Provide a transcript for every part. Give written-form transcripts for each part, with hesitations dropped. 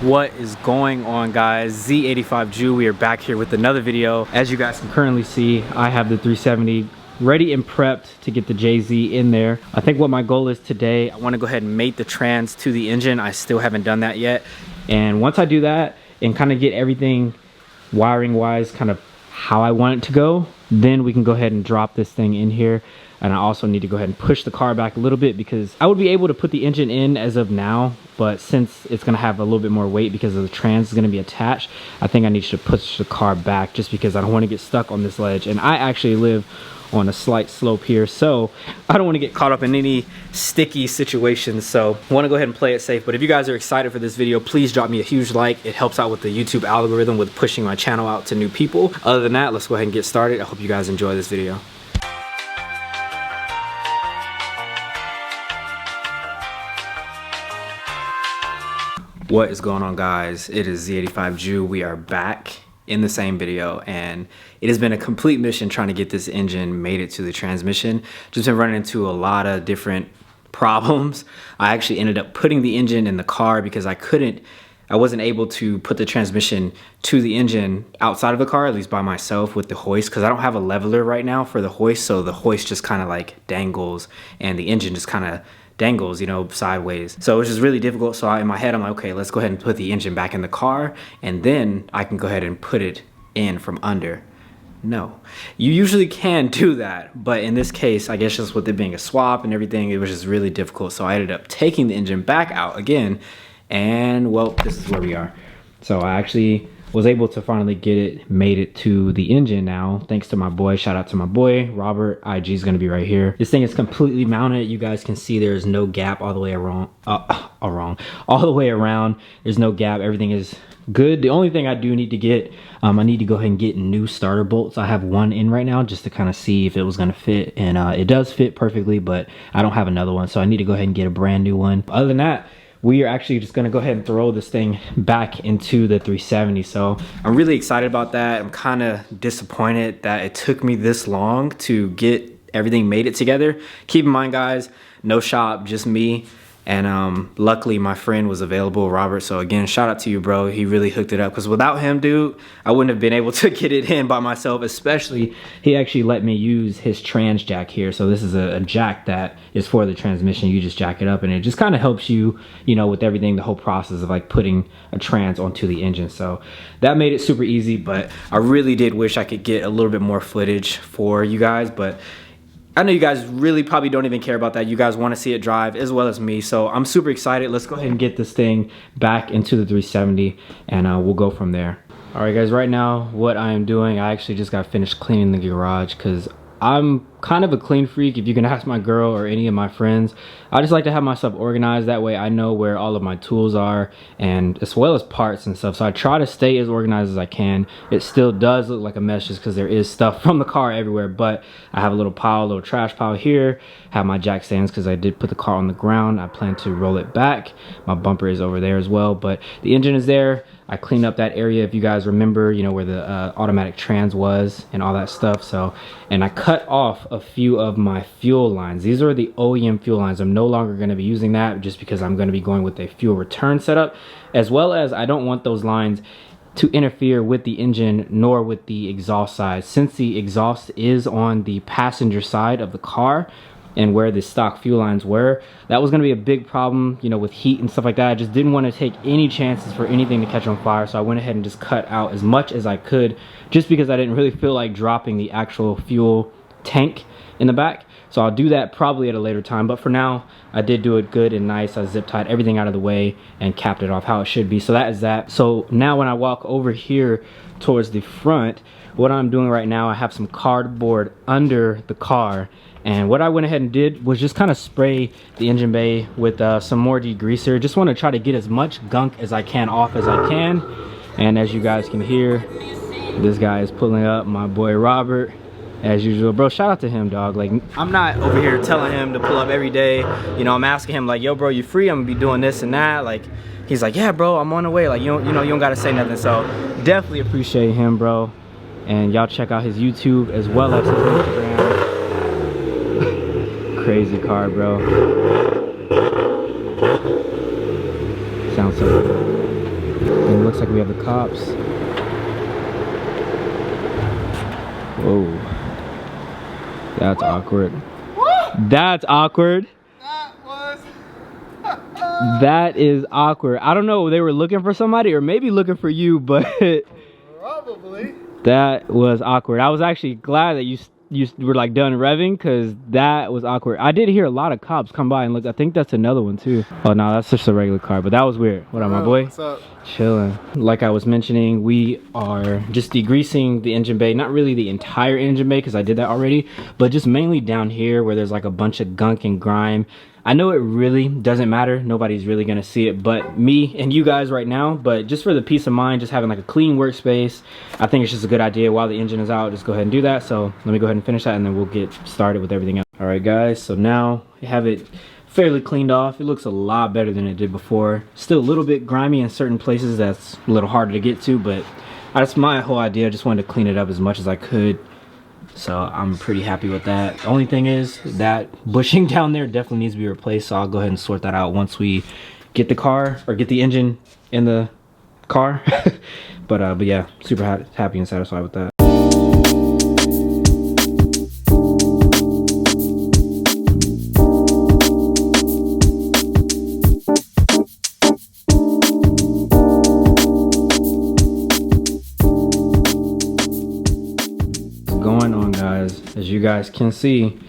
What is going on, guys? Z85 Jew, we are back here with another video. As you guys can currently see, I have the 370 ready and prepped to get the JZ in there. I think what my goal is today, I want to go ahead and mate the trans to the engine. I still haven't done that yet, and once I do that and kind of get everything wiring wise kind of how I want it to go, then we can go ahead and drop this thing in here. And I also need to go ahead and push the car back a little bit because I would be able to put the engine in as of now, but since it's going to have a little bit more weight because of the trans is going to be attached, I think I need to push the car back just because I don't want to get stuck on this ledge. And I actually live on a slight slope here, so I don't want to get caught up in any sticky situations, so I want to go ahead and play it safe. But if you guys are excited for this video, please drop me a huge like. It helps out with the YouTube algorithm with pushing my channel out to new people. Other than that, let's go ahead and get started. I hope you guys enjoy this video. What is going on, guys? It is Z85 Jew. We are back in the same video, and it has been a complete mission trying to get this engine mated to the transmission. Just been running into a lot of different problems. I actually ended up putting the engine in the car because I wasn't able to put the transmission to the engine outside of the car, at least by myself with the hoist, because I don't have a leveler right now for the hoist, so the hoist just kind of like dangles and the engine just kind of dangles, you know, sideways. So it's just really difficult. So in my head, I'm like, okay, let's go ahead and put the engine back in the car, and then I can go ahead and put it in from under. No, you usually can do that, but in this case, I guess just with it being a swap and everything, it was just really difficult. So I ended up taking the engine back out again, and well, this is where we are. So I actually was able to finally get it mated to the engine now, thanks to my boy. Shout out to my boy Robert. IG is going to be right here. This thing is completely mounted. You guys can see there's no gap all the way around. All the way around. There's no gap. Everything is good. The only thing I do need to get, I need to go ahead and get new starter bolts. I have one in right now just to kind of see if it was going to fit, and it does fit perfectly, but I don't have another one, so I need to go ahead and get a brand new one. Other than that, we are actually just gonna go ahead and throw this thing back into the 370. So I'm really excited about that. I'm kind of disappointed that it took me this long to get everything mated together. Keep in mind, guys, no shop, just me. And luckily my friend was available, Robert. So again, shout out to you, bro. He really hooked it up, because without him, dude, I wouldn't have been able to get it in by myself. Especially, he actually let me use his trans jack here. So this is a jack that is for the transmission. You just jack it up, and it just kind of helps you, you know, with everything, the whole process of like putting a trans onto the engine. So that made it super easy, but I really did wish I could get a little bit more footage for you guys, but I know you guys really probably don't even care about that. You guys want to see it drive as well as me. So I'm super excited. Let's go ahead and get this thing back into the 370, and we'll go from there. All right, guys, right now what I am doing, I actually just got finished cleaning the garage because I'm kind of a clean freak. If you can ask my girl or any of my friends, I just like to have myself organized. That way I know where all of my tools are, and as well as parts and stuff. So I try to stay as organized as I can. It still does look like a mess just because there is stuff from the car everywhere, but I have a little pile, a little trash pile here. Have my jack stands because I did put the car on the ground. I plan to roll it back. My bumper is over there as well, but the engine is there. I cleaned up that area, if you guys remember, you know, where the automatic trans was and all that stuff. So, and I cut off a few of my fuel lines. These are the OEM fuel lines. I'm no longer going to be using that just because I'm going to be going with a fuel return setup, as well as I don't want those lines to interfere with the engine nor with the exhaust side. Since the exhaust is on the passenger side of the car, and where the stock fuel lines were, that was gonna be a big problem, you know, with heat and stuff like that. I just didn't want to take any chances for anything to catch on fire, so I went ahead and just cut out as much as I could, just because I didn't really feel like dropping the actual fuel tank in the back. So I'll do that probably at a later time, but for now, I did do it good and nice. I zip tied everything out of the way and capped it off how it should be. So that is that. So now when I walk over here towards the front, what I'm doing right now, I have some cardboard under the car, and what I went ahead and did was just kind of spray the engine bay with some more degreaser. Just want to try to get as much gunk as I can off as I can. And as you guys can hear, this guy is pulling up, my boy Robert, as usual. Bro, shout out to him, dog. Like, I'm not over here telling him to pull up every day. You know, I'm asking him like, yo, bro, you free? I'm gonna be doing this and that. Like, he's like, yeah, bro, I'm on the way. Like, you don't gotta say nothing. So definitely appreciate him, bro. And y'all check out his YouTube as well as his Instagram. Crazy car, bro. Sounds so good. like we have the cops. Whoa. That's awkward. That's awkward. That is awkward. I don't know, they were looking for somebody or maybe looking for you, but probably. That was awkward. I was actually glad that you were like done revving, because that was awkward. I did hear a lot of cops come by and look. I think that's another one too. Oh no, that's just a regular car, but that was weird. What up, my boy? What's up? Chilling. Like I was mentioning, we are just degreasing the engine bay. Not really the entire engine bay, because I did that already, but just mainly down here where there's like a bunch of gunk and grime. I know it really doesn't matter. Nobody's really gonna see it but me and you guys right now. But just for the peace of mind, just having like a clean workspace, I think it's just a good idea while the engine is out. Just go ahead and do that. So let me go ahead and finish that and then we'll get started with everything else. All right guys, so now I have it fairly cleaned off. It looks a lot better than it did before. Still a little bit grimy in certain places. That's a little harder to get to, but that's my whole idea. I just wanted to clean it up as much as I could. So I'm pretty happy with that. The only thing is that bushing down there definitely needs to be replaced. So I'll go ahead and sort that out once we get the car, or get the engine in the car. but yeah, super happy and satisfied with that. Going on guys, as you guys can see,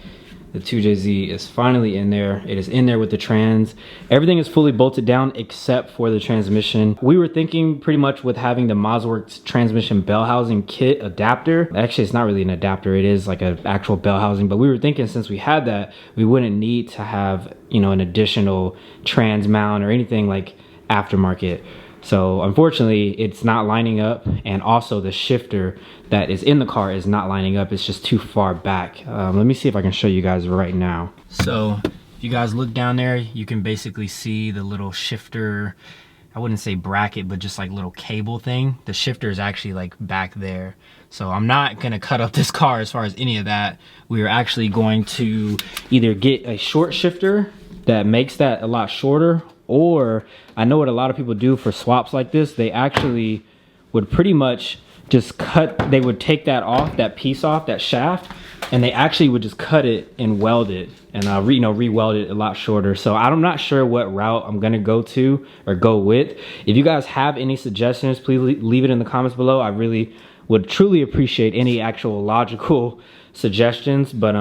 the 2JZ is finally in there. It is in there with the trans. Everything is fully bolted down except for the transmission. We were thinking pretty much with having the Mosworks transmission bell housing kit adapter. Actually, it's not really an adapter, it is like an actual bell housing, but we were thinking since we had that, we wouldn't need to have, you know, an additional trans mount or anything like aftermarket. So unfortunately, it's not lining up, and also the shifter that is in the car is not lining up. It's just too far back. Let me see if I can show you guys right now. So if you guys look down there, you can basically see the little shifter. I wouldn't say bracket, but just like little cable thing. The shifter is actually like back there. So I'm not gonna cut up this car as far as any of that. We are actually going to either get a short shifter that makes that a lot shorter, or I know what a lot of people do for swaps like this. They actually would pretty much just cut, they would take that off, that piece off, that shaft, and they actually would just cut it and weld it, and re-weld it a lot shorter. So I'm not sure what route I'm gonna go to or go with. If you guys have any suggestions, please leave it in the comments below. I really would truly appreciate any actual logical suggestions. But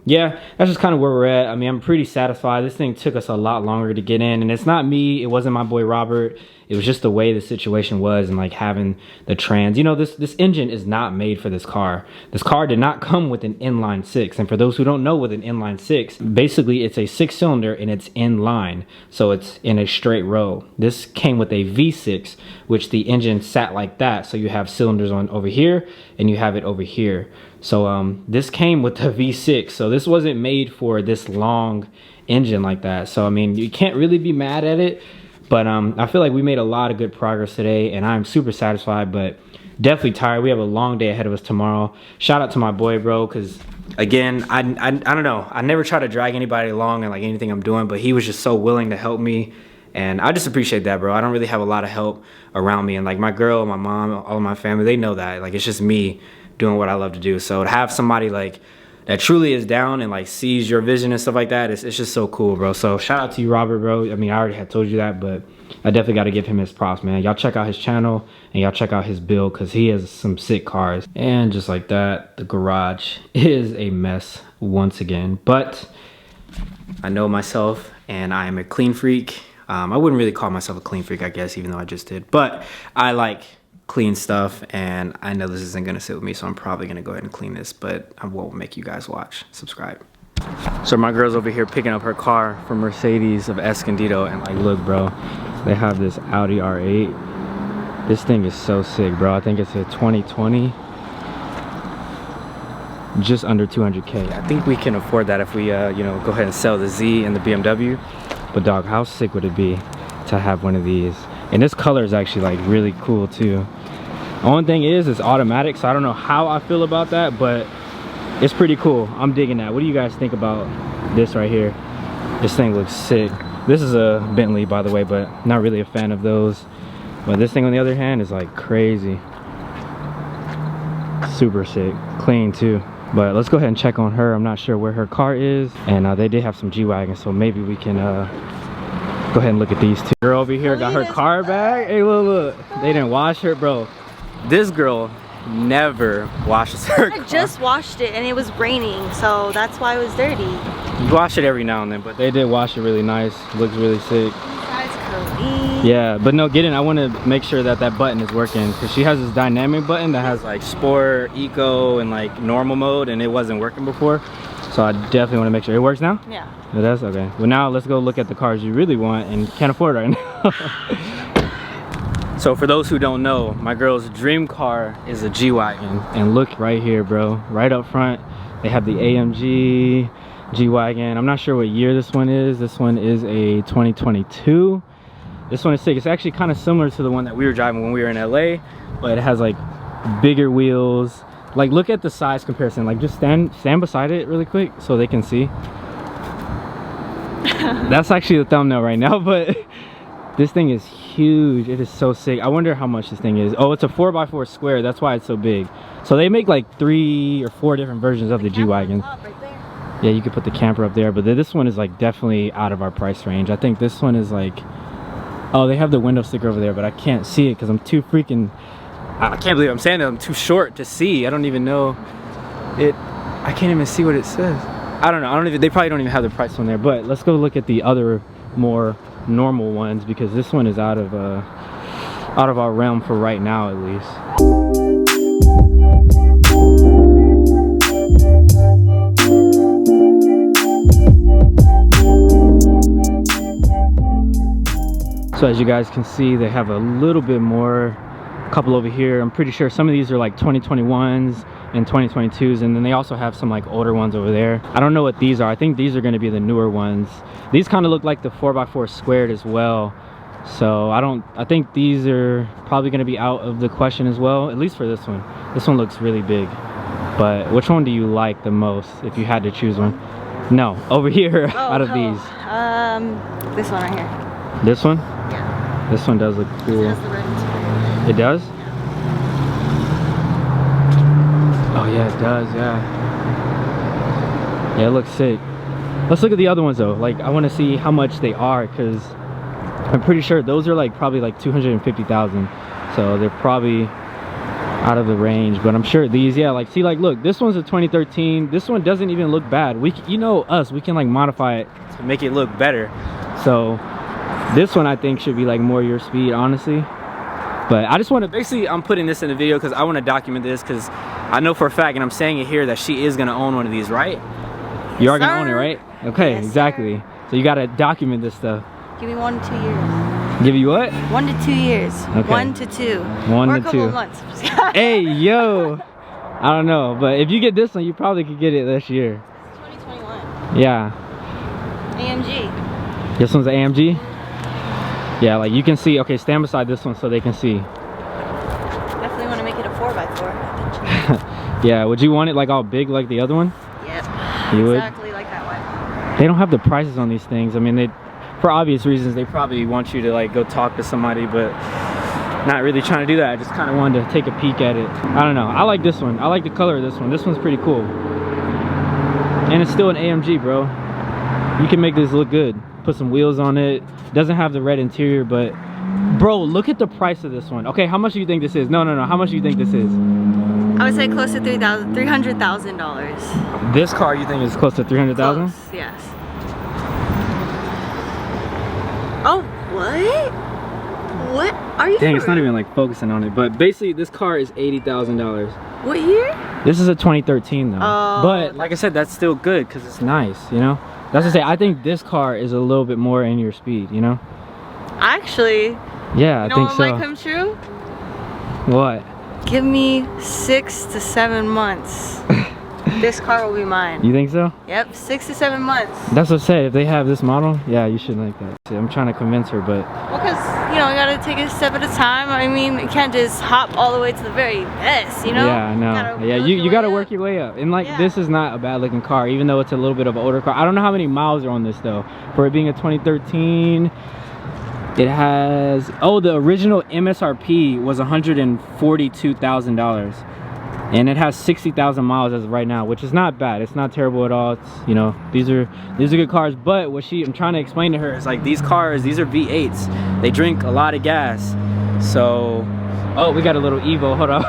yeah, that's just kind of where we're at. I mean, I'm pretty satisfied. This thing took us a lot longer to get in, and it's not me, it wasn't my boy Robert. It was just the way the situation was, and like having the trans, you know, this engine is not made for this car. This car did not come with an inline six. And for those who don't know, with an inline six, basically it's a 6-cylinder and it's inline, so it's in a straight row. This came with a V6, which the engine sat like that, so you have cylinders on over here and you have it over here. So this came with the V6, so this wasn't made for this long engine like that. So I mean, you can't really be mad at it. But I feel like we made a lot of good progress today, and I'm super satisfied, but definitely tired. We have a long day ahead of us tomorrow. Shout out to my boy, bro, because again, I don't know, I never try to drag anybody along in like anything I'm doing, but he was just so willing to help me, and I just appreciate that, bro. I don't really have a lot of help around me, and like my girl, my mom, all of my family, they know that. Like, it's just me doing what I love to do. So to have somebody like that truly is down and like sees your vision and stuff like that, it's just so cool, bro. So shout out to you, Robert, bro. I mean, I already had told you that, but I definitely got to give him his props, man. Y'all check out his channel and y'all check out his build, because he has some sick cars. And just like that, the garage is a mess once again, but I know myself and I am a clean freak. I wouldn't really call myself a clean freak, I guess, even though I just did, but I like clean stuff, and I know this isn't gonna sit with me, so I'm probably gonna go ahead and clean this, but I won't make you guys watch. Subscribe. So my girl's over here picking up her car from Mercedes of Escondido, and like, look, bro, they have this Audi R8. This thing is so sick, bro. I think it's a 2020, just under 200K. I think we can afford that if we you know, go ahead and sell the Z and the BMW. But dog, how sick would it be to have one of these? And this color is actually like really cool too. Only thing is, it's automatic, so I don't know how I feel about that, but it's pretty cool. I'm digging that. What do you guys think about this right here? This thing looks sick. This is a Bentley, by the way, but not really a fan of those. But this thing on the other hand is like crazy. Super sick, clean too. But let's go ahead and check on her. I'm not sure where her car is, and they did have some G-Wagons, so maybe we can go ahead and look at these two. Girl over here got her car back. Hey, look, they didn't wash her, bro. This girl never washes her car. I just washed it and it was raining, so that's why it was dirty. You wash it every now and then, but they did wash it really nice. Looks really sick. Yeah, but no, get in. I want to make sure that that button is working, because she has this dynamic button that has like sport, eco, and like normal mode, and it wasn't working before. So I definitely want to make sure it works now. Yeah. It does? Okay. Well, now let's go look at the cars you really want and can't afford right now. So for those who don't know, my girl's dream car is a G-Wagon. And look right here, bro. Right up front, they have the AMG G-Wagon. I'm not sure what year this one is. This one is a 2022. This one is sick. It's actually kind of similar to the one that we were driving when we were in LA, but it has like bigger wheels. Like, look at the size comparison. Like, just stand beside it really quick so they can see. That's actually the thumbnail right now, but this thing is huge. It is so sick. I wonder how much this thing is. Oh, it's a 4x4 square. That's why it's so big. So they make like 3 or 4 different versions of the G-Wagon. Yeah, you could put the camper up there, but this one is like definitely out of our price range. I think this one is like, oh, they have the window sticker over there, but I can't see it because I'm too freaking, I can't believe I'm saying that, I'm too short to see. I don't even know it. I can't even see what it says. I don't know. They probably don't even have the price on there. But let's go look at the other more normal ones, because this one is out of our realm for right now, at least. So as you guys can see, they have a little bit more, a couple over here. I'm pretty sure some of these are like 2021s and 2022s, and then they also have some like older ones over there. I don't know what these are. I think these are going to be the newer ones. These kind of look like the 4x4 squared as well. So I think these are probably going to be out of the question as well, at least for this one. This one looks really big. But which one do you like the most if you had to choose one? No, over here. Out of these. This one right here. This one? Yeah. This one does look cool. It has the red interior. It does? Oh yeah, it does, yeah. Yeah, it looks sick. Let's look at the other ones though. Like, I want to see how much they are, because I'm pretty sure those are like probably like 250,000. So they're probably out of the range, but I'm sure these, yeah, like, see, like, look, this one's a 2013. This one doesn't even look bad. You know us, we can like modify it to make it look better. So this one I think should be like more your speed, honestly. But I just want to, basically, I'm putting this in the video because I want to document this, because I know for a fact, and I'm saying it here, that she is going to own one of these, right? You are going to own it, right? Okay, yes, exactly. Sir. So you got to document this stuff. Give me 1 to 2 years. Give you what? 1 to 2 years. Okay. 1 to 2. 1 or to 2. A couple of months. Hey, yo. I don't know, but if you get this one, you probably could get it this year. It's 2021. Yeah. AMG. This one's an AMG? Yeah, like you can see. Okay, stand beside this one so they can see. Definitely want to make it a 4x4. Yeah, would you want it like all big like the other one? Yep. You would? Exactly like that one. They don't have the prices on these things. I mean, they, for obvious reasons, they probably want you to like go talk to somebody, but not really trying to do that. I just kind of wanted to take a peek at it. I don't know. I like this one. I like the color of this one. This one's pretty cool. And it's still an AMG, bro. You can make this look good. Put some wheels on it. Doesn't have the red interior, but bro, look at the price of this one. Okay, how much do you think this is? No, how much do you think this is? I would say close to $300,000. This car you think is close to 300,000? Yes. Oh, what? What are you? Dang, it's not even like focusing on it. But basically, this car is $80,000. What year? This is a 2013 though. Oh, but like I said, that's still good because it's nice, you know. That's to say, I think this car is a little bit more in your speed, you know? Actually, yeah, I think so. You know what might come true? What? Give me 6 to 7 months. This car will be mine. You think so? Yep, 6 to 7 months. That's what I said. If they have this model, yeah, you should like that. See, I'm trying to convince her, but... Well, because, you know, you gotta take it a step at a time. I mean, you can't just hop all the way to the very best, you know? Yeah, no. Yeah, you gotta work your way up. And like, this is not a bad looking car, even though it's a little bit of an older car. I don't know how many miles are on this though. For it being a 2013, It has, oh, the original MSRP was $142,000. And it has 60,000 miles as of right now, which is not bad. It's not terrible at all. It's, you know, these are good cars. But what I'm trying to explain to her is like these cars, these are V8s. They drink a lot of gas. So, oh, we got a little Evo. Hold on,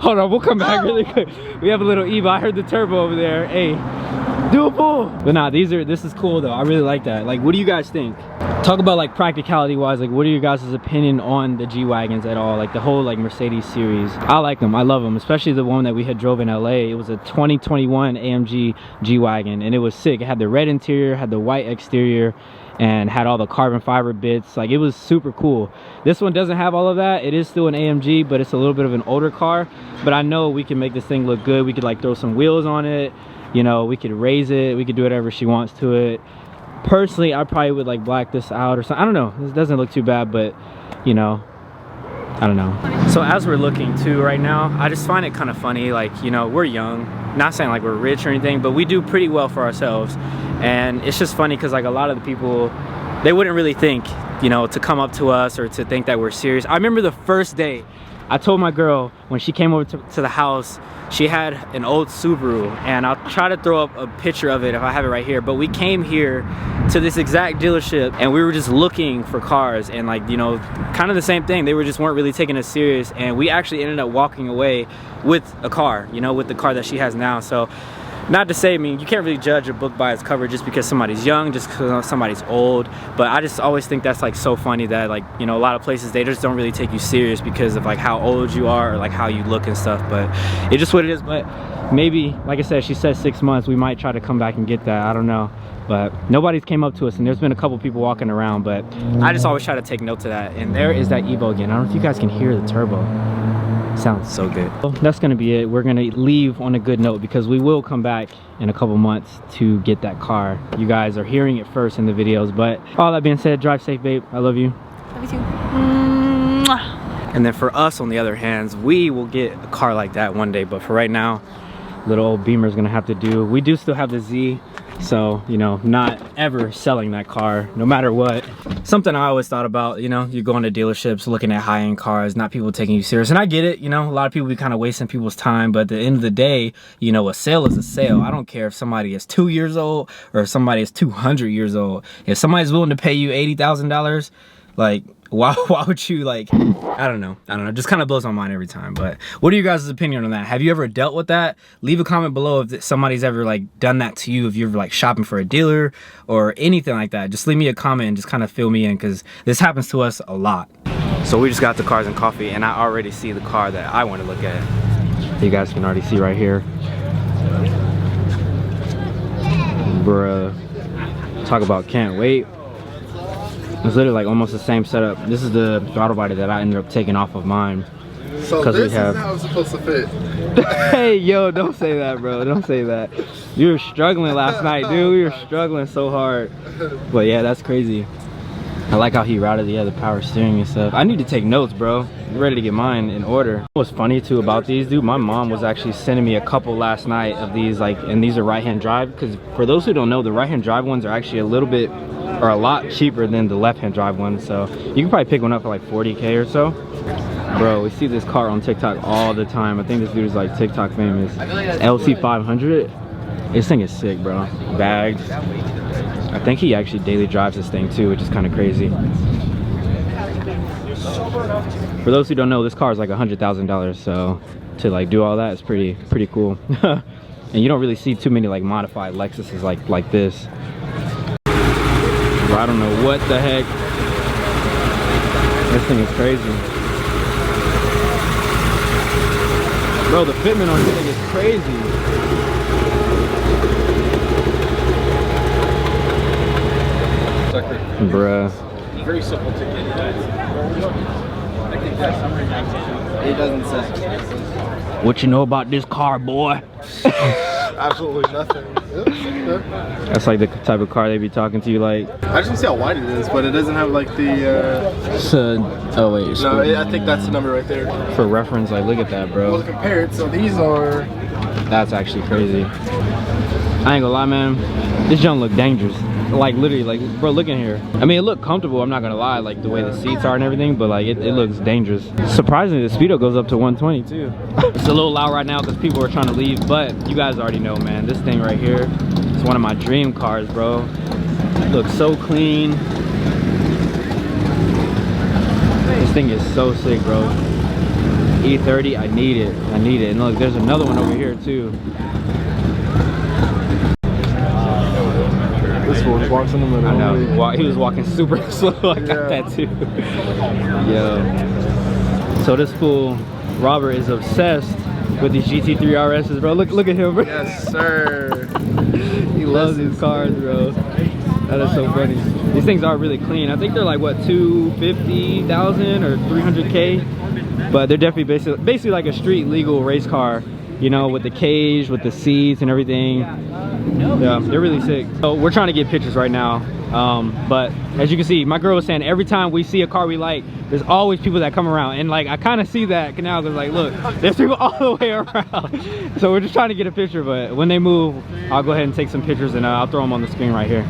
hold on. We'll come back really quick. We have a little Evo. I heard the turbo over there. Hey, do a pull. But nah, this is cool though. I really like that. Like, what do you guys think? Talk about like practicality wise, like what are your guys' opinion on the G-Wagons at all? Like the whole like Mercedes series. I like them, I love them, especially the one that we had drove in LA. It was a 2021 AMG G-Wagon and it was sick. It had the red interior, had the white exterior, and had all the carbon fiber bits. Like it was super cool. This one doesn't have all of that. It is still an AMG, but it's a little bit of an older car. But I know we can make this thing look good. We could like throw some wheels on it, you know, we could raise it, we could do whatever she wants to it. Personally, I probably would like black this out or something. I don't know, this doesn't look too bad, but you know, I don't know. So as we're looking too right now, I just find it kind of funny, like, you know, we're young, not saying like we're rich or anything, but we do pretty well for ourselves. And it's just funny because like a lot of the people, they wouldn't really think, you know, to come up to us or to think that we're serious. I remember the first day I told my girl when she came over to the house, she had an old Subaru, and I'll try to throw up a picture of it if I have it right here, but we came here to this exact dealership and we were just looking for cars, and like, you know, kind of the same thing. They weren't really taking us serious, and we actually ended up walking away with a car, you know, with the car that she has now. So not to say, I mean, you can't really judge a book by its cover just because somebody's young, just because somebody's old. But I just always think that's like so funny that, like, you know, a lot of places, they just don't really take you serious because of like how old you are or like how you look and stuff. But it's just what it is. But maybe, like I said, she said 6 months, we might try to come back and get that. I don't know. But nobody's came up to us, and there's been a couple people walking around, but I just always try to take note of that. And there is that Evo again. I don't know if you guys can hear the turbo. Sounds so good. Well, that's gonna be it. We're gonna leave on a good note because we will come back in a couple months to get that car. You guys are hearing it first in the videos. But all that being said, drive safe, babe. I love you. Love you too. Mwah. And then for us, on the other hand, we will get a car like that one day. But for right now, little old Beamer's gonna have to do. We do still have the Z, so, you know, not ever selling that car no matter what. Something I always thought about, you know, you go into dealerships looking at high-end cars, not people taking you serious. And I get it, you know, a lot of people be kind of wasting people's time, but at the end of the day, you know, a sale is a sale. I don't care if somebody is 2 years old or if somebody is 200 years old. If somebody's willing to pay you $80,000, like, why would you, like, I don't know, it just kind of blows my mind every time. But what are you guys' opinion on that? Have you ever dealt with that? Leave a comment below if somebody's ever like done that to you, if you're like shopping for a dealer or anything like that. Just leave me a comment and just kind of fill me in, because this happens to us a lot. So we just got the Cars and Coffee, and I already see the car that I want to look at. You guys can already see right here. Bruh, talk about can't wait. It's literally like almost the same setup. This is the throttle body that I ended up taking off of mine. So this is how it's supposed to fit. Hey, yo, don't say that, bro. Don't say that. You were struggling last night, dude. We were struggling so hard. But yeah, that's crazy. I like how he routed the other power steering and stuff. I need to take notes, bro. I'm ready to get mine in order. What's funny too about these, dude, my mom was actually sending me a couple last night of these, like, and these are right-hand drive, because for those who don't know, the right-hand drive ones are actually a little bit, or a lot cheaper than the left-hand drive ones. So you can probably pick one up for like 40K or so. Bro, we see this car on TikTok all the time. I think this dude is like TikTok famous. LC500. This thing is sick, bro. Bagged. I think he actually daily drives this thing too, which is kind of crazy. For those who don't know, this car is like $100,000, so to like do all that is pretty cool. And you don't really see too many like modified Lexuses like this. Bro, I don't know what the heck. This thing is crazy. Bro, the fitment on this thing is crazy. Bruh. Very simple to get. I think that's something it doesn't say. What you know about this car, boy? Absolutely nothing. That's like the type of car they be talking to you like. I just want to see how wide it is, but it doesn't have like the. Oh wait. No, I think that's the number right there. For reference, like look at that, bro. Well, compare it. So these are. That's actually crazy. I ain't gonna lie, man. This junk look dangerous. Like literally, like bro, look in here. I mean, it looked comfortable, I'm not gonna lie, like the way the seats are and everything, but like it looks dangerous. Surprisingly, the speedo goes up to 120 too. It's a little loud right now because people are trying to leave, but you guys already know, man, this thing right here is one of my dream cars, bro. It looks so clean. This thing is so sick, bro. E30, I need it. And look, there's another one over here too. This fool was watching him. I know. He was walking super slow. I got that too. Yo. So this fool, Robert, is obsessed with these GT3 RSs, bro. Look at him, bro. Yes, sir. He loves these cars, bro. That is so funny. These things are really clean. I think they're like what, 250,000 or 300K, but they're definitely basically like a street legal race car. You know, with the cage, with the seats and everything. Yeah, they're really sick. So we're trying to get pictures right now. But as you can see, my girl was saying every time we see a car we like, there's always people that come around. And like, I kind of see that now because like, look, there's people all the way around. So we're just trying to get a picture, but when they move, I'll go ahead and take some pictures and I'll throw them on the screen right here.